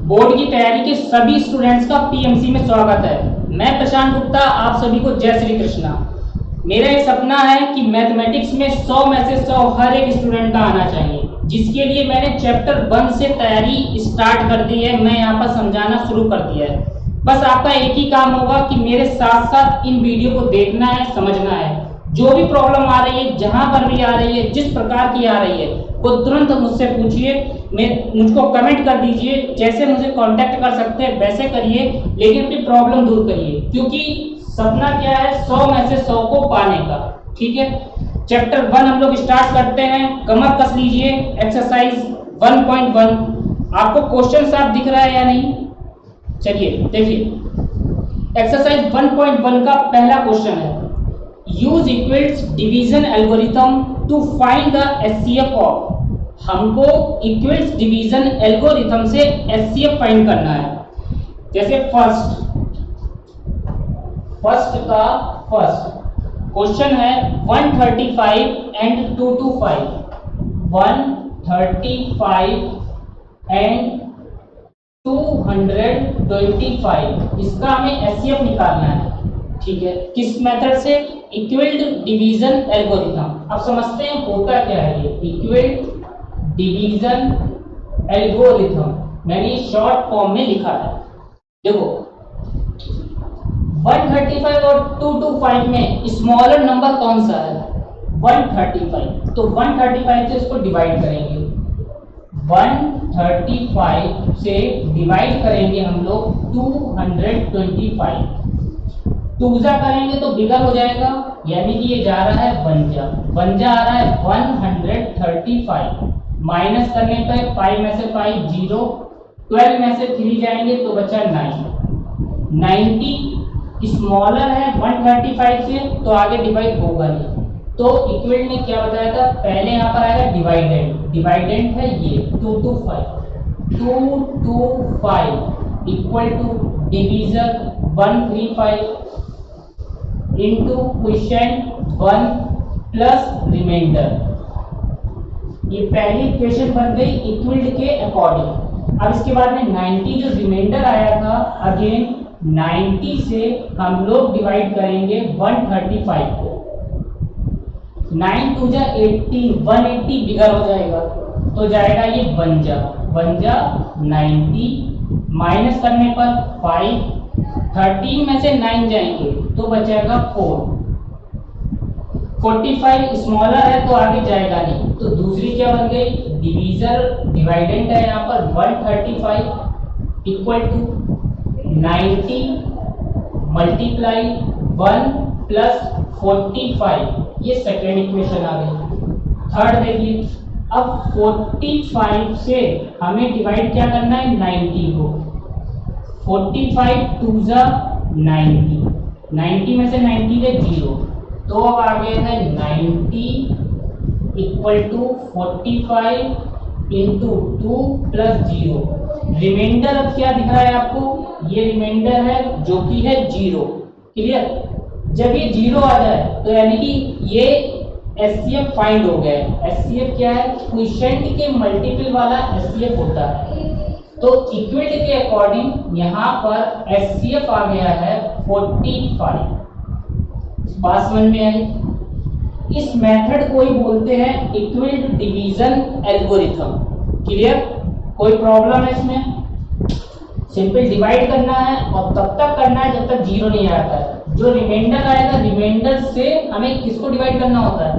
Board की तैयारी के सभी स्टूडेंट्स का पीएमसी में स्वागत है। मैं प्रशांत गुप्ता, आप सभी को जय श्री कृष्णा। मेरा एक सपना है कि मैथमेटिक्स में 100 में से 100 हर एक स्टूडेंट का आना चाहिए, जिसके लिए मैंने चैप्टर 1 से तैयारी स्टार्ट कर दी है। मैं यहाँ पर समझाना शुरू कर दिया है। बस आपका एक ही काम होगा कि मेरे साथ साथ इन वीडियो को देखना है, समझना है। जो भी प्रॉब्लम आ रही है, जहां पर भी आ रही है, जिस प्रकार की आ रही है, वो तुरंत मुझसे पूछिए, मुझको कमेंट कर दीजिए। जैसे मुझे कांटेक्ट कर सकते हैं वैसे करिए, लेकिन अपनी प्रॉब्लम दूर करिए, क्योंकि सपना क्या है, 100 में से 100 को पाने का। ठीक है, चैप्टर 1 हम लोग स्टार्ट करते हैं। कमर कस लीजिए। एक्सरसाइज 1.1। आपको क्वेश्चन साफ दिख रहा है या नहीं? चलिए देखिए, एक्सरसाइज 1.1 का पहला क्वेश्चन है, use Euclid's division algorithm to find the HCF of. हमको इक्वल्स डिवीजन एल्गोरिथम से एचसीएफ फाइंड करना है। जैसे फर्स्ट क्वेश्चन है 135 एंड 225। 135 एंड 225, इसका हमें एचसीएफ निकालना है। ठीक है, किस मेथड से? Equalled division algorithm. अब समझते हैं होता क्या है ये इक्वल्ड डिवीजन एल्गोरिथम। मैंने शॉर्ट फॉर्म में लिखा है। देखो 135 और 225 में स्मॉलर नंबर कौन सा है? 135। तो 135 से इसको डिवाइड करेंगे। 135 से डिवाइड करेंगे हम लोग 225। टूजा करेंगे तो बिगर हो जाएगा, यानी कि ये जा रहा है बंजा आ रहा है 135। माइनस करने पर 5 में से 5 0, 12 में से 3 जाएंगे तो बचा 9। 90 स्मॉलर है 135 से, तो आगे डिवाइड होगा नहीं। तो इक्वल ने क्या बताया था? पहले यहाँ पर आएगा डिवाइडेंट है ये 225 equal to division 135 into question 1 plus remainder. ये पहली इक्वेशन बन गई इक्वल्ड के अकॉर्डिंग। अब इसके बाद में 90 जो रिमाइंडर आया था, अगेन 90 से हम लोग डिवाइड करेंगे 135 को। 9 2 जा 18, 180 बिगर हो जाएगा, तो जाएगा ये बंजा 90। माइनस करने पर 5, 13 में से 9 जाएंगे तो बचेगा 4। 45 स्मॉलर है तो आगे जाएगा नहीं, तो दूसरी क्या बन गई? डिवाइडेंट है यहाँ पर 135 इक्वल टू 90 मल्टीप्लाई 1 प्लस 45। ये सेकेंड इक्वेशन आ गई। थर्ड देखिए, अब 45 से हमें डिवाइड क्या करना है? 90 को। 45 2 जा 90, 90 में से 90 के 0, तो अब आगे है 90 equal to 45 into 2 plus 0। Remainder अब क्या दिख रहा है आपको? ये रिमाइंडर है जो कि है 0। क्लियर? जब ये 0 आ जाए तो यानी कि ये एचसीएफ फाइंड हो गया। एचसीएफ क्या है? क्वोशिएंट के मल्टीपल वाला एचसीएफ होता है। तो इक्वल्ड के अकॉर्डिंग यहाँ पर एचसीएफ आ गया है 45। बात समझ में आई? इस मेथड को ही बोलते हैं इक्वल्ड डिवीजन एल्गोरिथम। क्लियर? कोई प्रॉब्लम है इसमें? सिंपल डिवाइड करना है और तब तक करना है जब तक 0 नहीं आता है। जो रिमाइंडर आएगा, रिमाइंडर से हमें किसको डिवाइड करना होता है?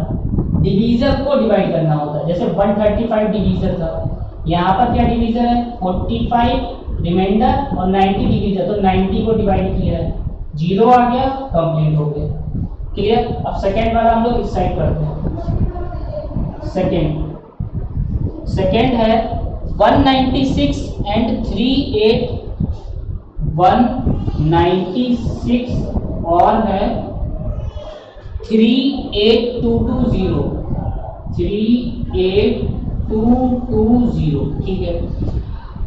डिवीजर को डिवाइड करना होता है। जैसे 135 डिवीजर था, यहाँ पर क्या डिवीजर है? 45 रिमाइंडर और 90 डिवीजर, तो 90 को डिवाइड किया है, 0 आ गया, कंप्लीट हो गया। क्लियर? अब सेकेंड वाला हम लोग इस साइड करते हैं। सेकेंड है 196 एंड 38। 196 और है 38220। 38220। ठीक है,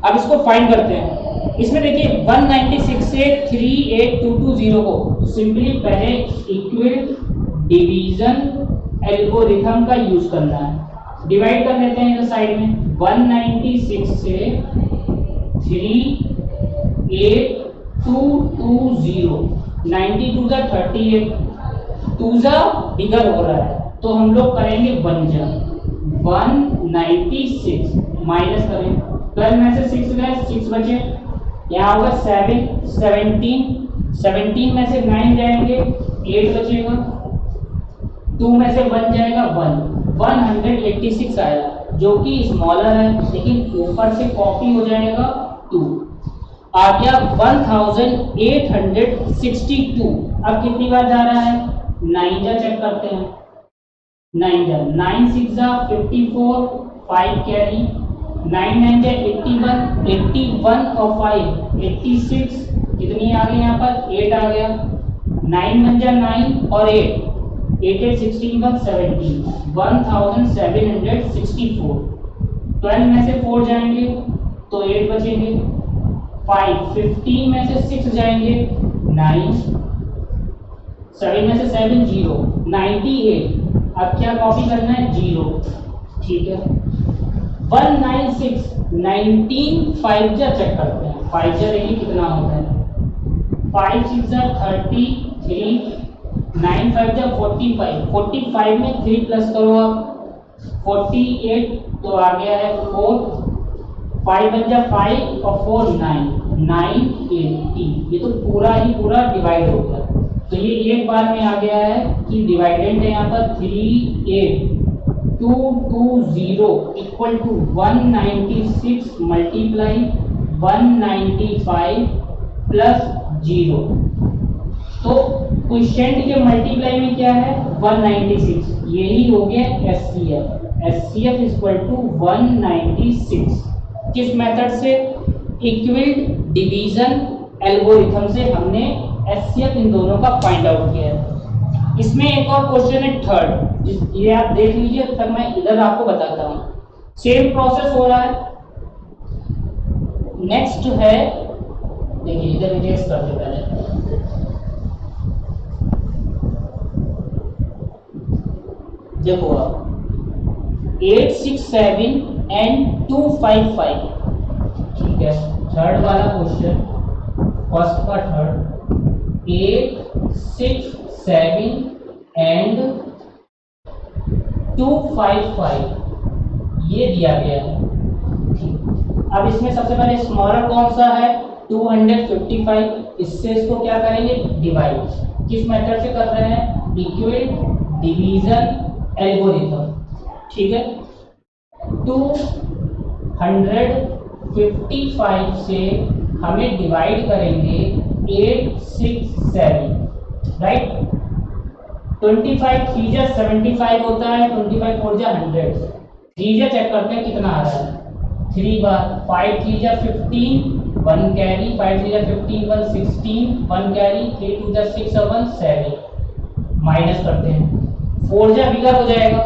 अब इसको फाइंड करते हैं। इसमें देखिए 196 से 38220 को सिंपली पहले इक्वल डिवीजन एल्गोरिथम का यूज करना है। डिवाइड कर लेते हैं इधर साइड में। 196 से 38220, 92 जा 38, 2 जा बिगर हो रहा है तो हम लोग करेंगे 1 जा 196 माइनस करें 12 में से 6 गए 6 बचे, यहाँ होगा 7 17 में से 9 जाएंगे 8 बचेगा, 2 में से 1 जाएगा 186 आया जो कि स्मॉलर है लेकिन ऊपर से कॉपी हो जाएगा 2 आ गया 1862। अब कितनी बार जा रहा है 9 जा चेक करते हैं 9 जा 9 6 जा 54 5 कैरी 9 9 जा 81 और 5 86 कितनी आ गई यहाँ पर 8 आ गया 9 1 जा 9 और 8 8 8 16 17 1764 12 में से 4 जाएंगे तो 8 बचेंगे 5 15 में से 6 जाएंगे 9 7 में से 7 0 98 अब क्या कॉपी करना है 0 ठीक है 196 19 5 जा चेक करते हैं 5 जा देखिए कितना होता है 5 6 जा 33 9 5 जा 45 में 3 प्लस करो आप 48 तो आ गया है 4 5 बन जा 5 और 4 980 ये तो पूरा ही पूरा डिवाइड हो गया तो ये एक बार में आ गया है कि डिवाइडेंड है यहाँ पर 38220 इक्वल टू 196 मल्टीप्लाई 195 प्लस 0 तो क्वेश्चन के मल्टीप्लाई में क्या है 196 यही हो गया SCF इक्वल टू 196 किस मेथड से इक्विड डिवीजन एल्गोरिथम से हमने SCF इन दोनों का फाइंड आउट किया है। इसमें एक और क्वेश्चन है थर्ड ये आप देख लीजिए तब मैं इधर आपको बताता हूँ सेम प्रोसेस हो रहा है। नेक्स्ट है देखिए इधर इरेज कर दे पहले देखो आप 867 एंड 255 ठीक है थर्ड वाला क्वेश्चन फर्स्ट का थर्ड 867 एंड 255 ये दिया गया है ठीक अब इसमें सबसे पहले स्मॉलर कौन सा है 255 इससे इसको क्या करेंगे डिवाइड किस मेथड से कर रहे हैं इक्विड डिवीजन एल्गोरिथम ठीक है 255 से हमें डिवाइड करेंगे 867 राइट 25 3 जा 75 होता है 25 4 जा 100 3 जा चेक करते हैं कितना आ रहा है 3 बार 5 3 जा 15 1 कैरी 5 3 जा 15 1 16 1 कैरी 3 2 जा 6 और 1 7 माइनस करते हैं 4 जा बिगर हो जाएगा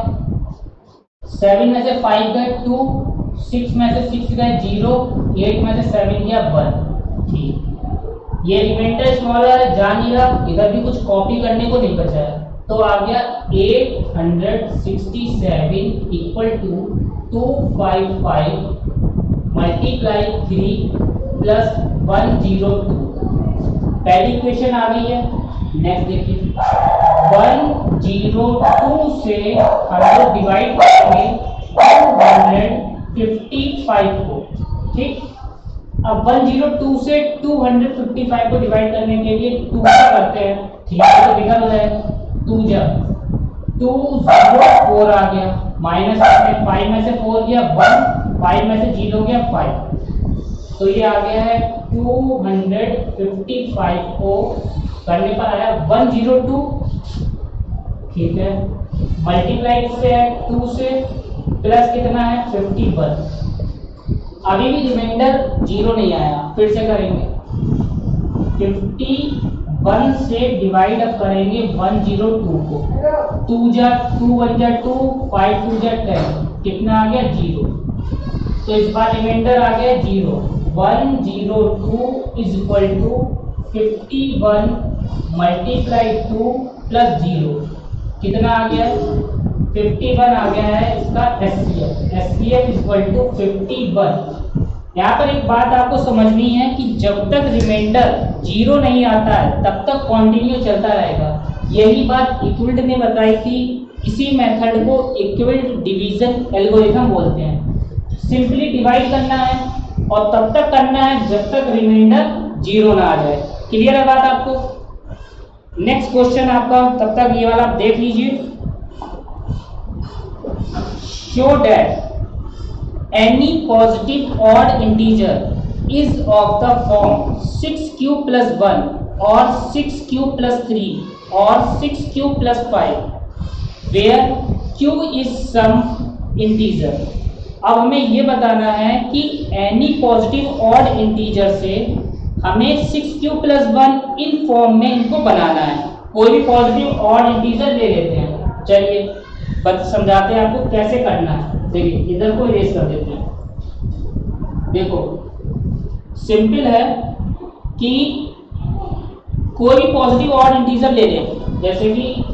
7 में से 5 गए 2 6 में से 6 गए 0 8 में से 7 गया 1 ठीक ये रिमाइंडर स्मॉलर है जा नहीं रहा इधर भी कुछ कॉपी करने को नहीं बचा है तो आ गया 867 इक्वल टू 255 मल्टीप्लाई 3 प्लस 102 पहली इक्वेशन आ गई है। नेक्स्ट देखिए 102 से हम लोग डिवाइड करेंगे 255 को ठीक अब 102 से 255 को डिवाइड करने के लिए 2 का करते हैं 3 तो बिगड़ हो जाएगा 2 जा 204 आ गया माइनस करते हैं 5 में से 4 गया 1 5 में से 0 गया 5 तो ये आ गया है 255 को करने पर आया 102 ठीक है मल्टीप्लाई से है 2 से प्लस कितना है 51 अभी भी रिमाइंडर 0 नहीं आया फिर से करेंगे 51 से डिवाइड अब करेंगे 102 को 2 जा 2 1 जा 2 5 2 जा 10 कितना आ गया 0 तो इस बार रिमाइंडर आ गया 0 102 is equal to 51 multiply 2 plus 0 कितना आ गया 51 आ गया है इसका SCF इज इक्वल टू 51 यहाँ पर एक बात आपको समझनी है कि जब तक रिमाइंडर 0 नहीं आता है तब तक कंटिन्यू चलता रहेगा। यही बात इक्विल्ड ने बताई थी। इसी मेथड को इक्विल्ड डिवीजन एल्गोरिथम बोलते हैं। सिंपली डिवाइड करना है और तब तक करना है जब तक रिमाइंडर 0 ना आ जाए। क्लियर है बात आपको? नेक्स्ट क्वेश्चन आपका, तब तक ये वाला आप देख लीजिए। Show that any positive odd integer is of the form 6q plus 1 or 6q plus 3 or 6q plus 5 where q is some integer। अब हमें ये बताना है कि any positive odd integer से हमें 6q plus 1 इन फॉर्म में इनको बनाना है। कोई भी पॉजिटिव ऑड इंटीजर ले लेते हैं। चलिए बस समझाते हैं आपको कैसे करना है। देखिए इधर को इरेज कर देते हैं। देखो सिंपल है कि कोई भी पॉजिटिव ऑड इंटीजर ले लें, जैसे कि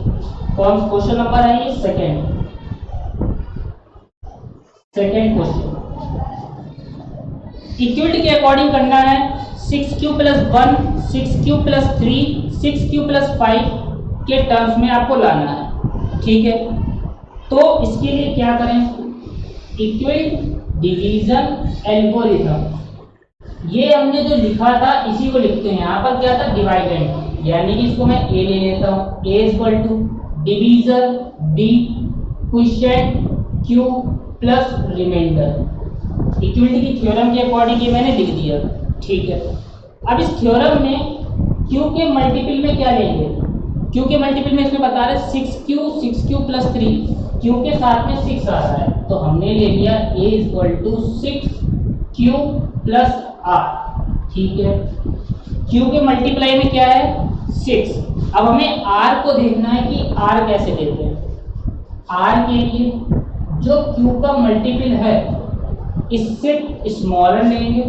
कौन क्वेश्चन नंबर है ये सेकंड क्वेश्चन। इक्विटी के अकॉर्डिंग करना है 6q plus 1 6q plus 3 6q plus 5 के टर्म्स में आपको लाना है। ठीक है, तो इसके लिए क्या करें, इक्विटी डिवीजन एल्गोरिथम। ये हमने जो लिखा था इसी को लिखते हैं। यहाँ पर क्या था, डिवाइडेंड, यानी कि इसको मैं ए ले लेता हूँ। A equal to divisor D quotient Q plus reminder. Equity की थ्योरम के अकॉर्डिंग ये मैंने लिख दिया। ठीक है, अब इस थ्योरम में क्यू के मल्टीपल में क्या लेंगे, क्यू के मल्टीपल में इसमें बता रहे 6q प्लस 3, क्यू के साथ में 6 आ रहा है तो हमने ले लिया a equal to 6q plus r। ठीक है, q के मल्टीप्लाई में क्या है 6। अब हमें r को देखना है कि r कैसे देते हैं। r के लिए जो q का मल्टीपल है इससे स्मॉलर लेंगे,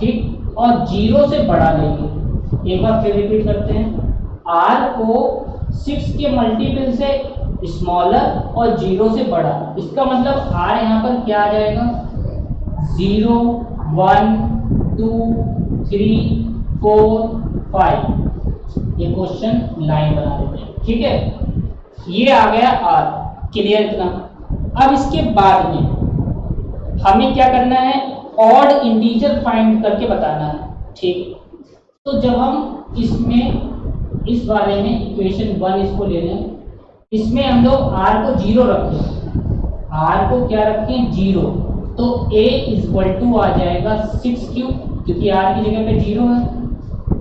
ठीक, और 0 से बड़ा लेंगे। एक बार फिर रिपीट करते हैं, r को 6 के मल्टीपल से स्मॉलर और 0 से बड़ा। इसका मतलब r यहाँ पर क्या आ जाएगा 0 1 2 3 4 5। ये क्वेश्चन लाइन बना देते हैं। ठीक है, ये आ गया r। क्लियर इतना? अब इसके बाद में हमें क्या करना है, ऑड इंटीजर फाइंड करके बताना है। ठीक, तो जब हम इसमें इस वाले में इक्वेशन 1 इसको ले लें, इसमें हम लोग r को 0 रखें, r को क्या रखें 0, तो a इक्वल टू आ जाएगा 6q, क्योंकि r की जगह पे 0 है।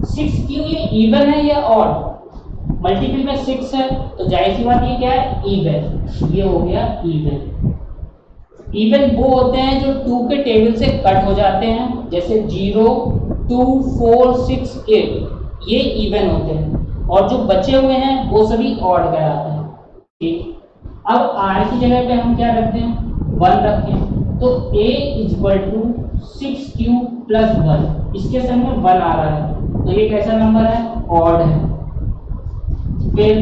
6q ये इवन है या ऑड, मल्टीपल में 6 है तो जाहिर सी बात ये क्या है इवन। ये हो गया इवन। इवन वो होते हैं जो 2 के टेबल से कट हो जाते हैं, जैसे 0 2 4 6 8, ये इवन होते हैं, और जो बचे हुए हैं वो सभी ऑड कहलाते हैं। ठीक, अब r की जगह पे हम क्या रखते हैं 1 रखें, तो a equal to 6q plus 1, इसके सामने 1 आ रहा है तो ये कैसा नंबर है, ऑड है। फिर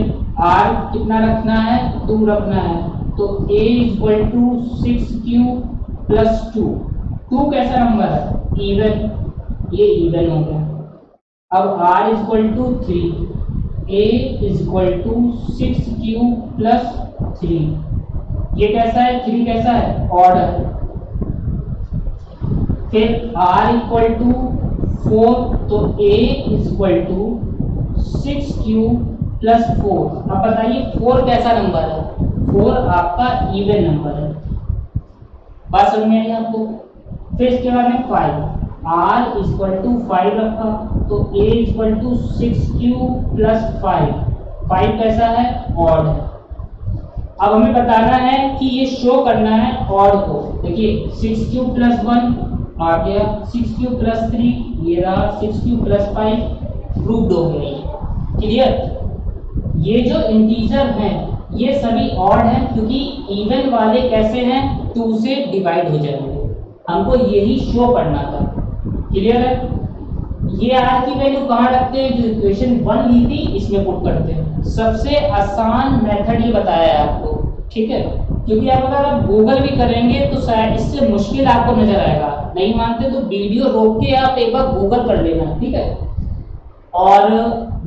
r कितना रखना है 2 रखना है, तो a equal to 6q plus 2, 2 कैसा नंबर है इवन, ये इवन हो गया। अब r equal to 3, a equal to 6q plus 3, ये कैसा है 3 कैसा है ऑड है। फिर r इक्वल टू 4, तो a equal to 6q plus 4। अब बताइए 4 कैसा नंबर है, 4 आपका इवन नंबर है। बात समझ में आई आपको? फिर इसके बाद में 5, r इक्वल टू 5 रखा, तो a equal to 6q plus 5, 5 कैसा है ऑड है। अब हमें बताना है कि ये शो करना है ऑड को। देखिए 6q प्लस 1 आ गया, 6q प्लस 3 ये रहा, 6q प्लस 5 प्रूव्ड हो गया। क्लियर? ये जो इंटीजर हैं ये सभी ऑड हैं, क्योंकि इवन वाले कैसे हैं 2 से डिवाइड हो जाएंगे। हमको यही शो करना था। क्लियर है? ये r की वैल्यू कहाँ रखते हैं, जो इक्वेशन 1 ली थी इसमें पुट करते हैं। सबसे आसान मेथड ये बताया है आपको। ठीक है, क्योंकि आप अगर आप गूगल भी करेंगे तो शायद इससे मुश्किल आपको नजर आएगा। नहीं मानते तो वीडियो रोक के आप एक बार गूगल कर लेना, ठीक है। और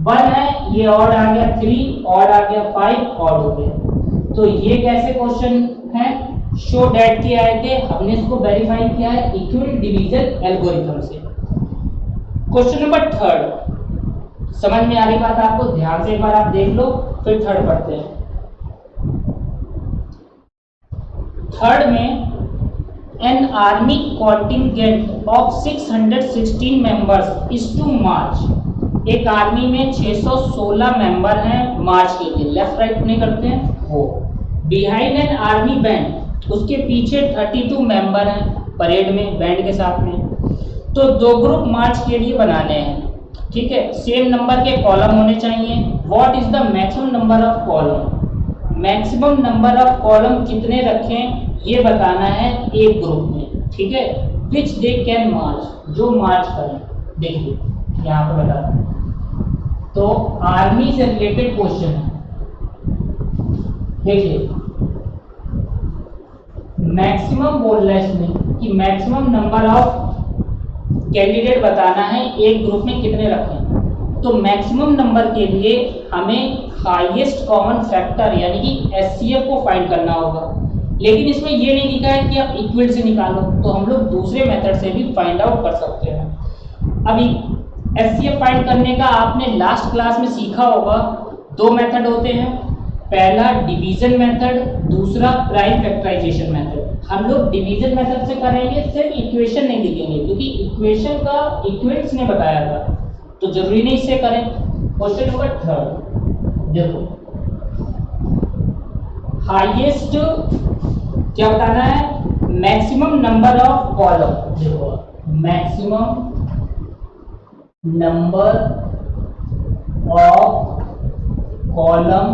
1 है, ये ऑड आ गया 3, ऑड आ गया 5, ऑड हो गया। तो ये कैसे क्वेश्चन है, शो डेट के आए थे, हमने इसको वेरीफाई किया है इक्वल डिवीजन एल्गोरिथम से। क्वेश्चन नंबर 3 समझ में आ रही बात आपको, ध्यान से एक बार आप देख लो, फिर 3 पढ़ते हैं। 3 में an army contingent of 616 members is to march। एक आर्मी में 616 मेंबर हैं मार्च के लिए, लेफ्ट राइट नहीं करते हैं वो। बिहाइंड एन आर्मी बैंड, उसके पीछे 32 मेंबर हैं परेड में बैंड के साथ में। तो 2 ग्रुप मार्च के लिए बनाने हैं, ठीक है। सेम नंबर के कॉलम होने चाहिए। What is the maximum number of column, maximum number of column कितने रखें ये बताना है एक ग्रुप में, ठीक है। विच दे कैन मार्च, जो मार्च करें। देखिए यहाँ पे बता दें, तो आर्मी से रिलेटेड क्वेश्चन है। देखिए मैक्सिमम बोल रहा है इसमें कि मैक्सिमम नंबर ऑफ कैंडिडेट बताना है एक ग्रुप में कितने रखें। तो मैक्सिमम नंबर के लिए हमें हाईएस्ट कॉमन फैक्टर यानी कि एचसीएफ को फाइंड करना होगा। लेकिन इसमें ये नहीं लिखा है कि आप इक्वल से निकालो, तो हम लोग दूसरे मेथड से भी फाइंड आउट कर सकते हैं। अभी एचसीएफ फाइंड करने का आपने लास्ट क्लास में सीखा होगा, 2 मेथड होते हैं, पहला डिवीजन मेथड, दूसरा प्राइम फैक्टराइजेशन मेथड। हम लोग डिवीजन मेथड से करेंगे, सिर्फ इक्वेशन नहीं लिखेंगे क्योंकि इक्वेशन का इक्वल्स ने बताया था, तो जरूरी नहीं इससे करें। क्वेश्चन नंबर 3 देखो, हाईएस्ट क्या बताना है, मैक्सिमम नंबर ऑफ कॉलम। देखो maximum number of column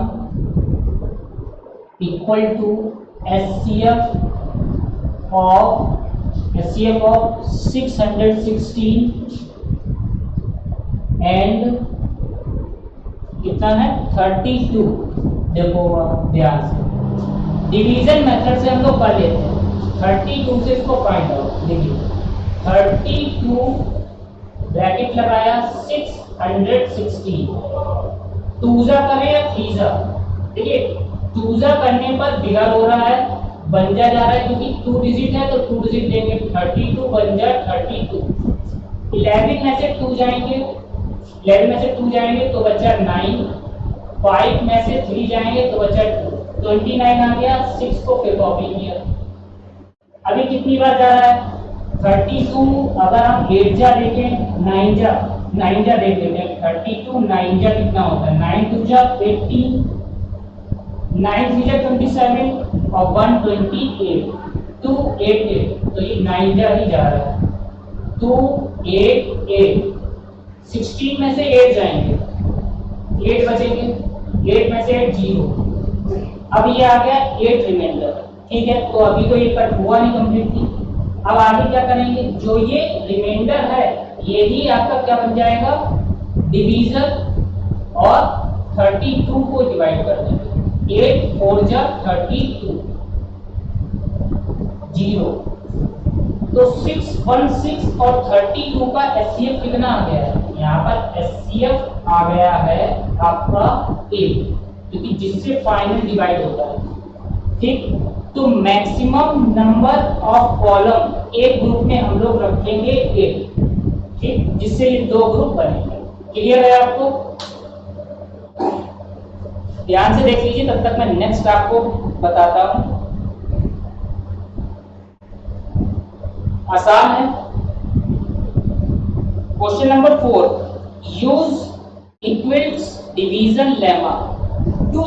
equal to HCF of 616 and कितना है 32। देखो ध्यान से डिवीजन मेथड से हम लोग कर लेते हैं, 32 से इसको फाइंड आउट। देखिए 32 ब्रैकेट लगाया 616, 2 जा करें या 3 जा। देखिए 2 जा करने पर बिगड़ हो रहा है, बन जा रहा है क्योंकि 2 डिजिट है तो 2 डिजिट देंगे, 32 बन जा 32। 11 में से 2 जाएंगे, 11 में से 2 जाएंगे तो बचा 9, 5 में से 3 जाएंगे तो बचा 2, 29 आ गया। 6 को फिर कॉपी किया। अभी कितनी बार जा रहा है 32, अगर हम 8 जा देखें 9 जा देख लेते हैं, 32 9 जा कितना होता है, 9 2 जा 18, 9 3 जा 27 और 128, 288, तो ये 9 जा ही जा रहा है, 288। 16 में से 8 जाएंगे, 8 बचेंगे, 8 में से 8 0। अब ये आ गया 8 रिमाइंडर, ठीक है। तो अभी तो ये कट हुआ नहीं कंप्लीटली। अब आगे क्या करेंगे, जो ये रिमाइंडर है यही आपका क्या बन जाएगा, डिवीजन, और 32 को डिवाइड कर देंगे, 8 4 जा 32 0। तो 616 और 32 का एचसीएफ कितना आ गया है, यहाँ पर एचसीएफ आ गया है आपका 8, क्योंकि जिससे फाइनल डिवाइड होता है, ठीक। तो मैक्सिमम नंबर ऑफ कॉलम एक ग्रुप में हम लोग रखेंगे 8, ठीक, जिससे ये 2 ग्रुप बनेंगे। क्लियर है आपको? ध्यान से देख लीजिए, तब तक मैं नेक्स्ट आपको बताता हूं। आसान है। Question number 4, use Euclid's division lemma to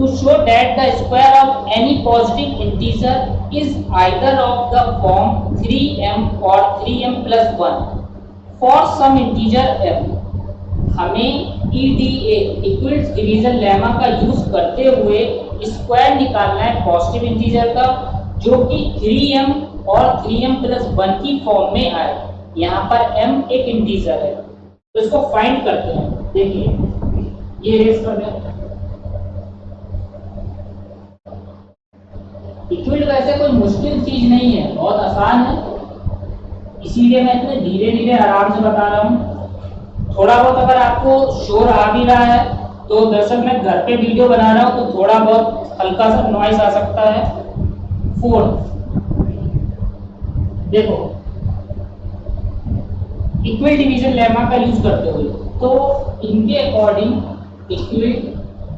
show that the square of any positive integer is either of the form 3m or 3m plus 1 for some integer m। हमें EDA इक्वल्स डिवीजन लेमा का use करते हुए square निकालना है positive integer का, जो कि 3m और 3m plus 1 की फॉर्म में आए। यहाँ पर m एक इंटीजर है, तो इसको फाइंड करते हैं। देखिए ये रेस कर दें, इक्वल वैसे कोई मुश्किल चीज नहीं है, बहुत आसान है। इसीलिए मैं इतने धीरे धीरे आराम से बता रहा हूँ। थोड़ा बहुत अगर आपको शोर आ भी रहा है तो दर्शक मैं घर पे वीडियो बना रहा हूँ तो थोड़ा बहुत हल्का सा नॉइस आ सकता है। फोर्थ, देखो इक्वल डिवीजन लेमा का यूज करते हुए तो इनके according Euclid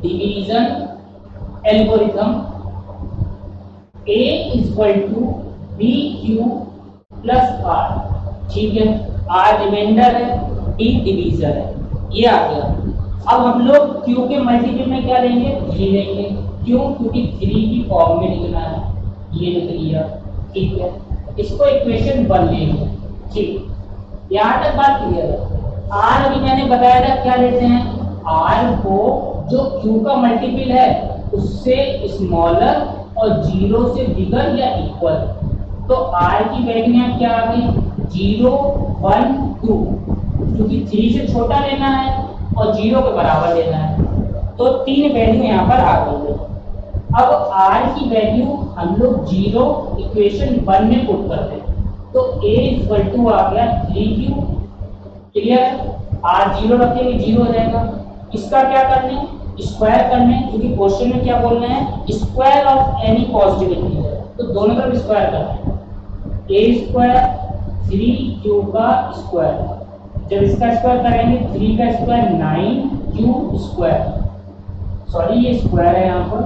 division algorithm A equal to b q plus r, ठीक है, आर रिमाइंडर है, डी डिवीजर है, ये आ गया। अब हम लोग Q के मल्टीपल में क्या लेंगे, 3 लेंगे। क्यों? क्योंकि 3 की फॉर्म में लिखना है, ये लिख लिया, ठीक है। इसको इक्वेशन 1 लेंगे, ठीक, यहाँ तक बात क्लियर है। आर अभी मैंने बताया था क्या लेते हैं, आर को जो Q का मल्टीपल है उससे स्मॉलर और 0 से बिगर या इक्वल, तो आर की वैल्यू यहाँ क्या आ गई, 0 1 2, क्योंकि 3 से छोटा लेना है और 0 के बराबर लेना है, तो 3 वैल्यू यहाँ पर आ गई है। अब r की वैल्यू हम लोग 0 इक्वेशन 1 में पुट करते हैं, तो a इक्वल टू आ गया 3q, क्लियर है। r 0 रखेंगे 0 हो जाएगा। इसका क्या करना है, स्क्वायर करना है, क्योंकि क्वेश्चन में क्या बोलना है, square of any positive integer, तो दोनों तरफ स्क्वायर करना है। a स्क्वायर 3q का स्क्वायर, जब इसका स्क्वायर करेंगे 3 का स्क्वायर 9q स्क्वायर, सॉरी ये स्क्वायर है यहाँ पर।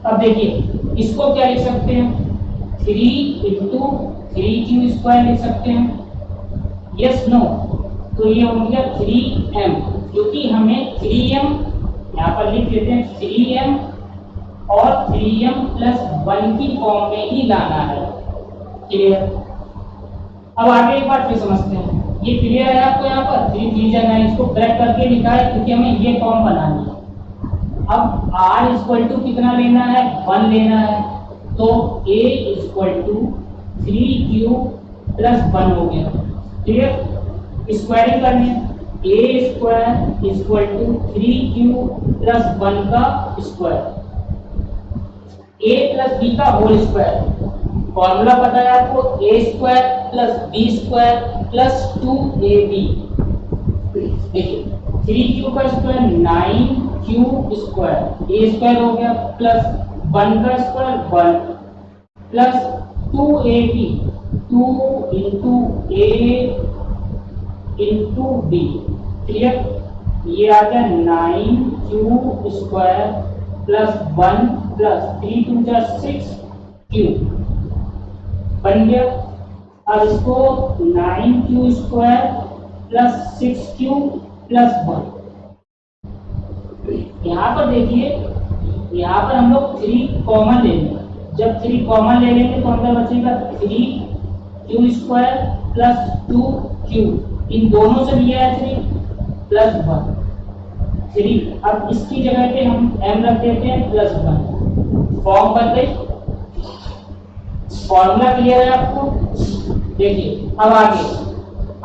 अब देखिए इसको क्या लिख सकते हैं, 3 इंटू 3q स्क्वायर लिख सकते हैं, यस नो, तो ये हो गया 3m, क्योंकि हमें 3m यहाँ पर लिख देते हैं, 3m और 3m प्लस 1 की फॉर्म में ही लाना है, क्लियर। अब आगे एक बार फिर समझते हैं, ये क्लियर है आपको, यहाँ पर 3 3 जा 9, इसको ब्रैकेट करके लिखा है क्योंकि हमें ये फॉर्म बनानी है। अब r इक्वल टू कितना लेना है, 1 लेना है, तो a equal to 3q plus 1 हो गया, क्लियर। स्क्वायरिंग करनी है, a square equal to 3q plus 1 का स्क्वायर, a प्लस b का होल स्क्वायर, फॉर्मूला पता है आपको, a square plus b square plus 2ab, देखिए 3q का square 9q square, a square हो गया प्लस 1 का square 1 plus 2ab, 2 into a into b, clear. ये आ गया 9q स्क्वायर प्लस 1 प्लस 3 2 जा 6q, बन गया। अब इसको 9q square plus 6q plus 1, यहाँ पर देखिए, यहाँ पर हम लोग 3 कॉमन ले लेंगे, जब 3 कॉमन ले लेंगे तो अंदर बचेगा 3q स्क्वायर प्लस 2q, इन दोनों से लिया है 3 प्लस 1 3, अब इसकी जगह पे हम m रख देते हैं प्लस 1, फॉर्म बन गई। फॉर्मूला क्लियर है आपको, देखिए। अब आगे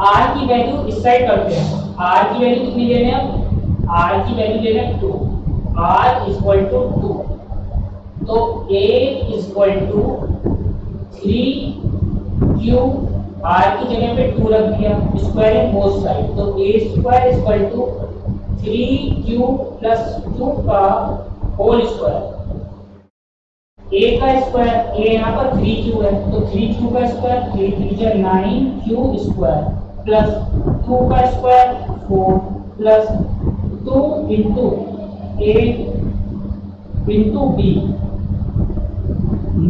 r की वैल्यू इस साइड करते हैं, r की वैल्यू कितनी ले रहे हैं, r की वैल्यू ले रहे हैं 2, r इक्वल टू 2, तो a equal to 3q, r की जगह पे 2 रख दिया, स्क्वायरिंग बोथ साइड, तो a square equal to 3q plus 2 का होल स्क्वायर, a का स्क्वायर, a यहाँ पर 3q है, तो 3q का स्क्वायर 3 3 जा 9q स्क्वायर प्लस 2 का square 4 plus 2 into a into b,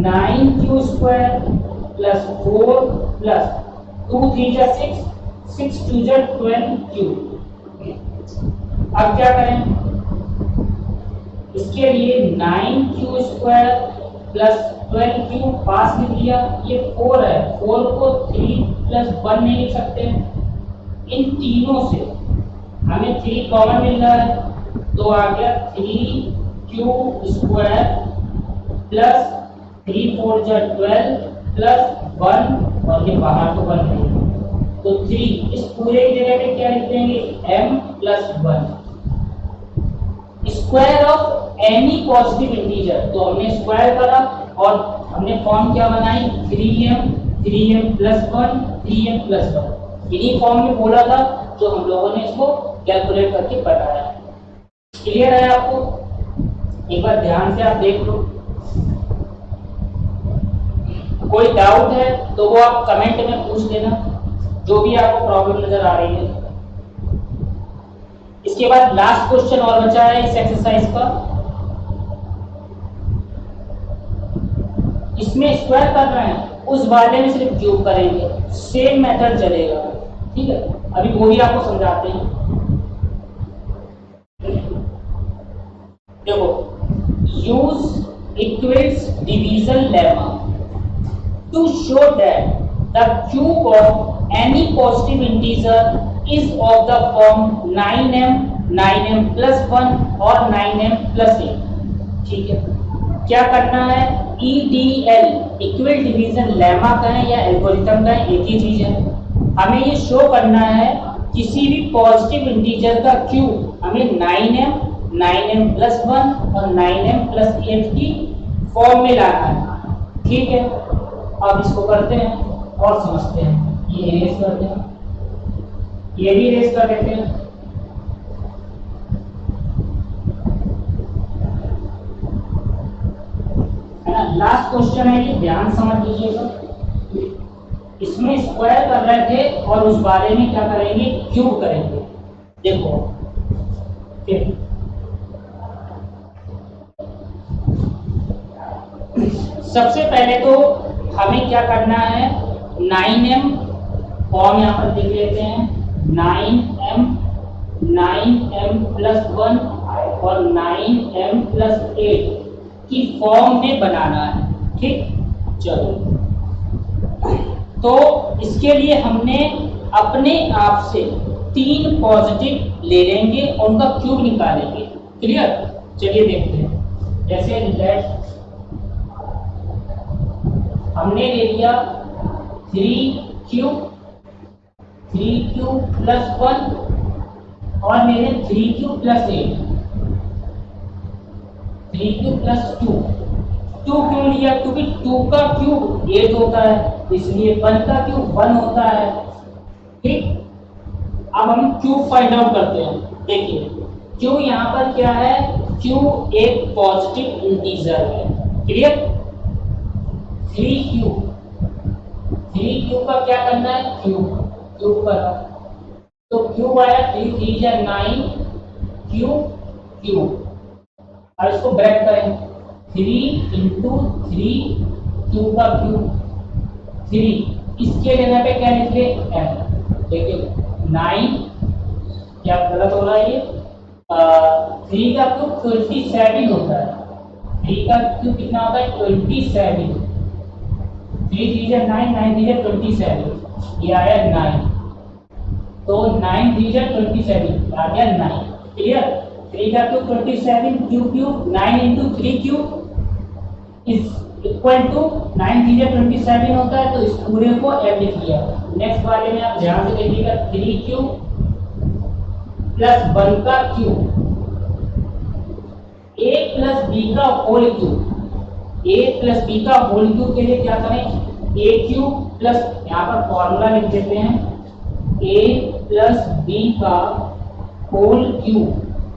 9q square plus 4 plus 2 3 जा 6, 6 2 जा 12q। अब क्या करें, इसके लिए 9q स्क्वायर प्लस 12q पास लिख लिया, ये 4 है, 4 को 3 प्लस 1 नहीं लिख सकते, इन तीनों से हमें 3 कॉमन मिल रहा है, तो आ गया 3q स्क्वायर प्लस 3 4 जा 12 प्लस 1, और ये बाहर तो 1 नहीं, तो 3, इस पूरे की जगह पे क्या लिख देंगे, m plus 1, square of any positive integer, तो हमने स्क्वायर करा और हमने फॉर्म क्या बनाई, 3m 3m+1 3m+1 इन्हीं फॉर्म में बोला था जो हम लोगों ने इसको कैलकुलेट करके बताया। क्लियर है आपको? एक बार ध्यान से आप देख लो। कोई डाउट है तो वो आप कमेंट में पूछ देना, जो भी आपको प्रॉब्लम नजर आ रही है। इसके बाद लास्ट क्वेश्चन और बचा है इस एक्सरसाइज का। इसमें स्क्वायर कर रहे हैं, उस वाले में सिर्फ क्यूब करेंगे, सेम मेथड चलेगा। ठीक है, अभी वो भी आपको समझाते हैं। देखो, use Euclid's division lemma to show that the cube of any positive integer is of the form 9m 9m+1 और 9m+8। ठीक है, क्या करना है? EDL इक्वल डिवीजन लेमा का है या एल्गोरिथम का है, एक ही चीज है। हमें ये शो करना है किसी भी पॉजिटिव इंटीजर का क्यूब हमें 9m 9m+1 और 9m+8 की फॉर्म में लाना है। ठीक है, अब इसको करते हैं और समझते हैं। ये इरेज करते हैं, ये भी इरेज कर देते हैं। है ना, लास्ट क्वेश्चन है, ये ध्यान समझ लीजिएगा। इसमें स्क्वायर कर रहे थे और उस बारे में क्या करेंगे? क्यूब करेंगे। देखो फिर सबसे पहले तो हमें क्या करना है? 9m फॉर्म यहाँ पर लिख लेते हैं, 9m 9m+1 और 9m+8 की फॉर्म में बनाना है। ठीक, चलो, तो इसके लिए हमने अपने आप से 3 पॉजिटिव ले लेंगे, उनका क्यूब निकालेंगे। क्लियर? चलिए देखते हैं। जैसे लेट हमने ले लिया 3q 3q+1 और मेरे 3q+8 3q+2 2 क्यों लिया? क्योंकि 2 का क्यूब 8 होता है, इसलिए 1 का क्यूब 1 होता है। ठीक, अब हम क्यूब फाइंड आउट करते हैं। देखिए, क्यू यहाँ पर क्या है? क्यू एक पॉजिटिव इंटीजर है। क्लियर? 3q का क्या करना है? क्यूब करना। तो क्यूब आया 3 3 या 9 क्यूब। अब इसको ब्रेक करें, 3 × 3 क्यूब का क्यूब 3। इसके जगह पे क्या लिख ले? m। देखिए 9, क्या गलत हो रहा है? ये 3 का क्यूब 27 होता है। 3 का क्यूब कितना होता है? 27। 3 3 या 9 9 3 या 27, ये आया 9। तो 9 3 या 27 आ गया 9। क्लियर? 3 का cube 27, cube 9 × 3 cube is equal to 9 3 या 27 होता है। तो इस पूरे को m लिख लिया। नेक्स्ट वाले में आप ध्यान से देखिएगा, 3q + 1 का क्यूब, a + b का होल क्यूब। a + b का होल क्यूब के लिए क्या करें? a³ प्लस, यहाँ पर फॉर्मूला लिख देते हैं, a + b का whole cube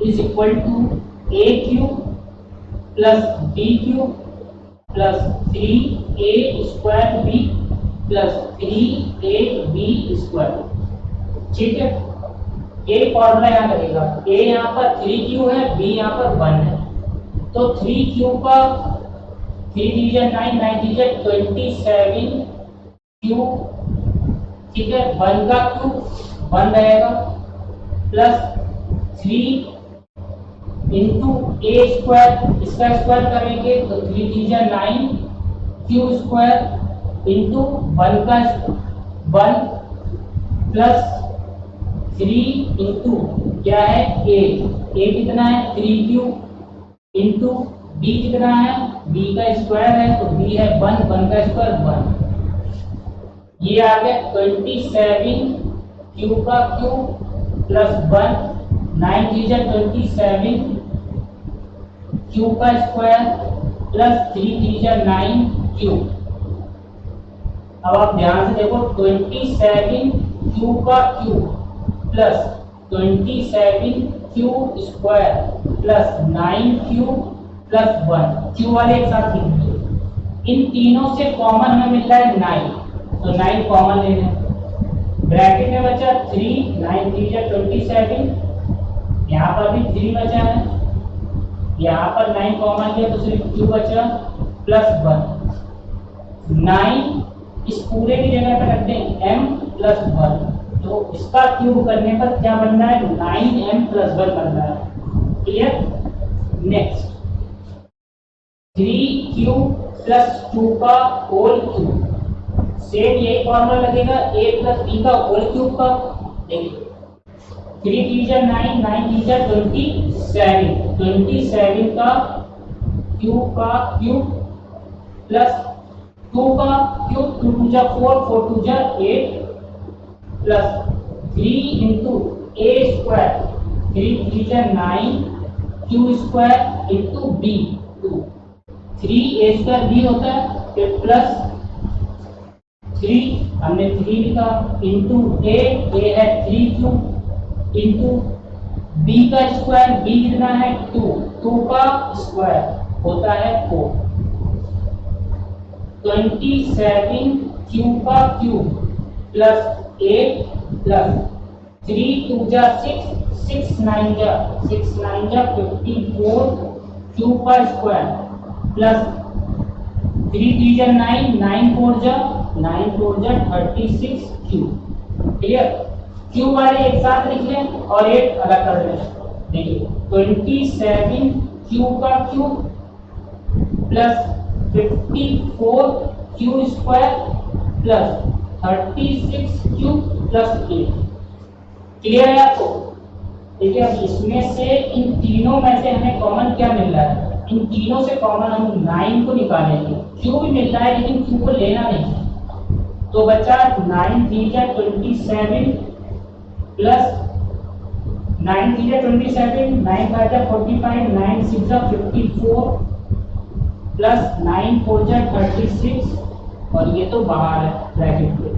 is equal to a³ + b³ + 3a² b + 3ab²। ठीक है, ये फॉर्मूला यहाँ लगेगा। a यहाँ पर 3q है, b यहाँ पर 1 है। तो 3q का 3 3 या 9 9 3 या 27 क्यूब। ठीक है, 1 का क्यूब 1 रहेगा, प्लस 3 × a², इसका स्क्वायर करेंगे तो 3 3 या 9 q² × 1 का 1 प्लस 3 × क्या है? a कितना है? 3q × b कितना है? b का स्क्वायर है, तो b है 1 1 का स्क्वायर 1। ये आ गया 27 क्यूब का क्यूब प्लस 1, 9 3 या 27 क्यूब का स्क्वायर प्लस 3 3 या 9 क्यूब। अब आप ध्यान से देखो 27 क्यू का cube plus 27 Q square plus 9 Q plus 1 Q वाले एक साथ लिख दो। इन तीनों से कॉमन हमें मिल रहा है 9, तो 9 कॉमन ले लें। ब्रैकेट में बचा 3, 9 3 जा 27, यहाँ पर भी 3 बचा है, यहाँ पर 9 कॉमन लिया तो सिर्फ क्यू बचा प्लस 1। 9 इस पूरे की जगह पर रख दें m प्लस 1, तो इसका क्यूब करने पर क्या बन रहा है 9m प्लस 1 बन रहा है। क्लियर। नेक्स्ट 3q प्लस 2 का होल क्यूब, सेम यही फॉर्मूला लगेगा a प्लस b का होल क्यूब का। देखिए 3 3 जा 9, 9 3 जा 27, 27 का क्यूब प्लस 2 का क्यूब, 2 2 जा 4, 4 2 जा 8 प्लस 3 इंटू a स्क्वायर, 3 3 जा 9 Q square into b 2, 3a square b होता है, फिर प्लस 3 हमने 3 लिखा इंटू a है 3 क्यूब इंटू b का स्क्वायर, b कितना है 2, 2 का स्क्वायर होता है 4। 27 क्यू का क्यूब प्लस 8 प्लस 3 2 जा 6, 6 9 जा 54 क्यू का स्क्वायर प्लस 3 3 जा 9, 9 4 जा 36 क्यू। क्लियर। क्यू वाले एक साथ लिख लें और 8 अलग कर लें। देखिए 27 क्यू का cube plus 54 Q square plus 36 Q plus 8। Clear है आपको। देखिए अब इसमें से इन तीनों में से हमें कॉमन क्या मिल रहा है, इन तीनों से कॉमन हम 9 को निकालेंगे। क्यू भी मिल रहा है लेकिन क्यू को लेना नहीं, तो बचा 9 3 जा 27 प्लस 9 3 जा 27, 9 5 जा 45, 9 6 जा 54 प्लस 9 4 जा 36, और ये तो बाहर है ब्रैकेट के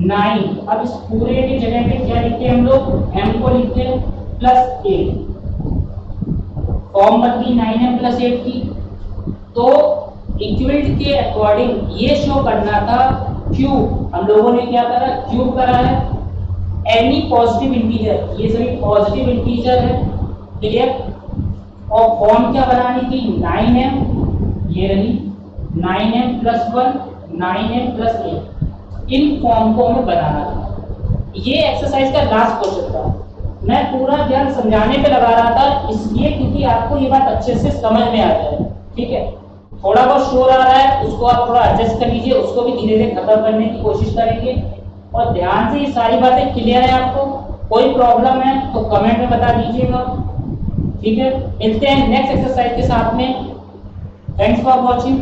9। अब इस पूरे की जगह पे क्या लिखते हैं हम लोग, m को लिखते हैं प्लस 8। फॉर्म बदली 9m प्लस 8 की, तो इक्विवेलेंट के अकॉर्डिंग ये शो करना था क्यूब। हम लोगों ने क्या करा, क्यूब करा है एनी पॉजिटिव इंटीजर, ये सभी पॉजिटिव इंटीजर है। क्लियर। और फॉर्म क्या बनानी थी 9m, ये रही 9m plus 1 9m plus 8, in form को हमें बनाना था। ये एक्सरसाइज का लास्ट क्वेश्चन था। मैं पूरा ध्यान समझाने पे लगा रहा था इसलिए क्योंकि आपको ये बात अच्छे से समझ में आ जाए। ठीक है। थोड़ा बहुत शोर आ रहा है उसको आप थोड़ा एडजस्ट कर लीजिए, उसको भी धीरे धीरे खत्म करने की कोशिश करेंगे। और ध्यान से ये सारी बातें क्लियर है आपको, कोई प्रॉब्लम है तो कमेंट में बता दीजिएगा। ठीक है। मिलते हैं नेक्स्ट एक्सरसाइज के साथ में। Thanks for watching.